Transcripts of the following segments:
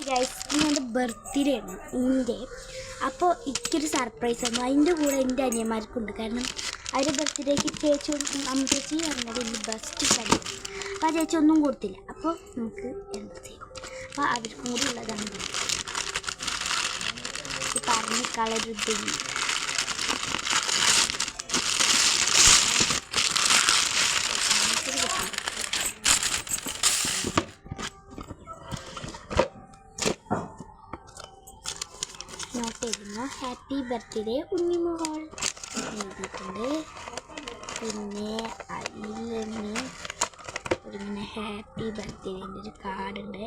Guys, എൻ്റെ birthday ആണ് എൻ്റെ. അപ്പോൾ എനിക്കൊരു സർപ്രൈസ് ആണ്. അതിൻ്റെ കൂടെ എൻ്റെ അനിയന്മാർക്കുണ്ട്. കാരണം അവരുടെ ബർത്ത്ഡേക്ക് ചേച്ചി ചേച്ചി പറഞ്ഞത് എൻ്റെ ബെസ്റ്റ് ഫ്രണ്ട്. അപ്പോൾ ആ ചേച്ചി ഒന്നും കൊടുത്തില്ല. അപ്പോൾ നമുക്ക് എന്ത് ചെയ്യും? അപ്പോൾ അവർക്കും കൂടി ഉള്ളതാണ് പറഞ്ഞ് കളരുതില്ല. നോട്ട് ചെയ്തിരുന്നു ഹാപ്പി ബർത്ത്ഡേ ഉണ്ണിമോൾ എഴുതിയിട്ടുണ്ട്. പിന്നെ അതിൽ തന്നെ ഒരിങ്ങനെ ഹാപ്പി ബർത്ത്ഡേൻ്റെ ഒരു കാർഡുണ്ട്.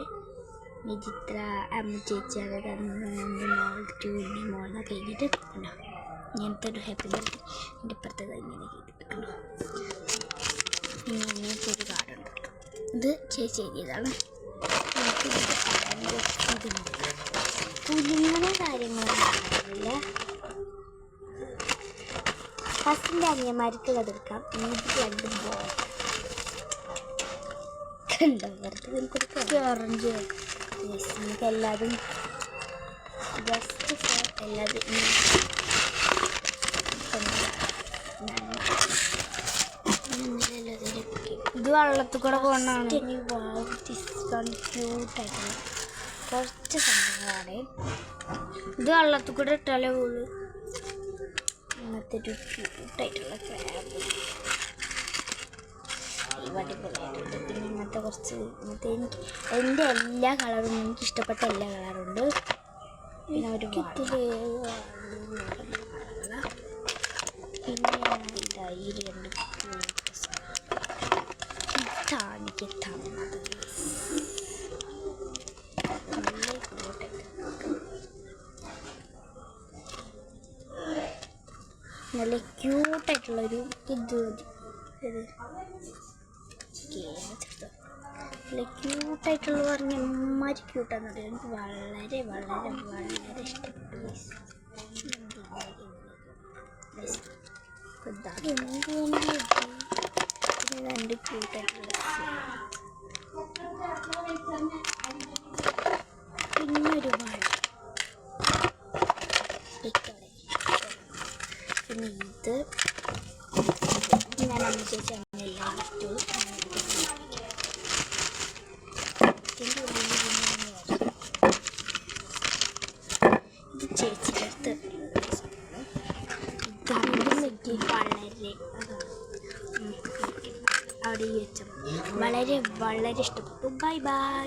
വിചിത്ര അമ്മ ചേച്ചി അതായത് ഉണ്ണിമോൾ ടു ഉണ്ണിമോൾ എന്നൊക്കെ എഴുതിയിട്ടുണ്ടോ. ഇങ്ങനത്തെ ഒരു ഹാപ്പി ബർത്ത്ഡേ എൻ്റെ ഇപ്പുറത്തത് ഇങ്ങനെ എഴുതിയിട്ടുണ്ടോ. പിന്നെ ഇങ്ങനത്തെ ഒരു കാർഡുണ്ട്. ഇത് ചേച്ചി എഴുതിയതാണ്. കുഞ്ഞുങ്ങളെ കാര്യങ്ങളൊന്നുമില്ല. ഫസ്റ്റിൻ്റെ അനിയന്മാർക്ക് അതെടുക്കാം. എനിക്ക് രണ്ട് ബോണ്ടോ വെറുതെ കൊടുക്കാം. ഓറഞ്ച് നമുക്ക് എല്ലാതും ജസ്റ്റ് എല്ലാതും ഇത് വെള്ളത്തിൽ കൂടെ പോകുന്നതാണ്. ക്യൂട്ടായിട്ടുള്ള കുറച്ച് സംഭവമാണ്. ഇത് വെള്ളത്തിൽ കൂടെ ഇട്ടാലേ പോളൂ. ഇങ്ങനത്തെ ഒരു ക്യൂട്ടായിട്ടുള്ള ക്രാബ് അടിപൊളിയായിട്ടുണ്ട്. പിന്നെ ഇങ്ങനത്തെ കുറച്ച് ഇങ്ങനത്തെ എൻ്റെ എല്ലാ കളറും എനിക്കിഷ്ടപ്പെട്ട എല്ലാ കളറുണ്ട്. പിന്നെ ഒരു പിന്നെ ഇതായി രണ്ട് ഇതാണ് എനിക്ക് തന്നത്. നല്ല ക്യൂട്ടായിട്ടുള്ളൊരു ഇത് നല്ല ക്യൂട്ടായിട്ടുള്ള പറഞ്ഞ അമ്മമാര് ക്യൂട്ടാന്ന് പറയാം. എനിക്ക് വളരെ വളരെ വളരെ ഇഷ്ടപ്പെട്ടു. രണ്ട് ക്യൂട്ടായിട്ടുള്ള പിന്നെ ഒരു പിന്നെ ഇത് ഞാൻ അമ്മ ചേച്ചി അങ്ങനെയെല്ലാം ഇട്ടു. ഇത് ചേച്ചിയുടെ അടുത്ത് വളരെ അവിടെ വെച്ച വളരെ വളരെ ഇഷ്ടപ്പെട്ടു. Bye bye.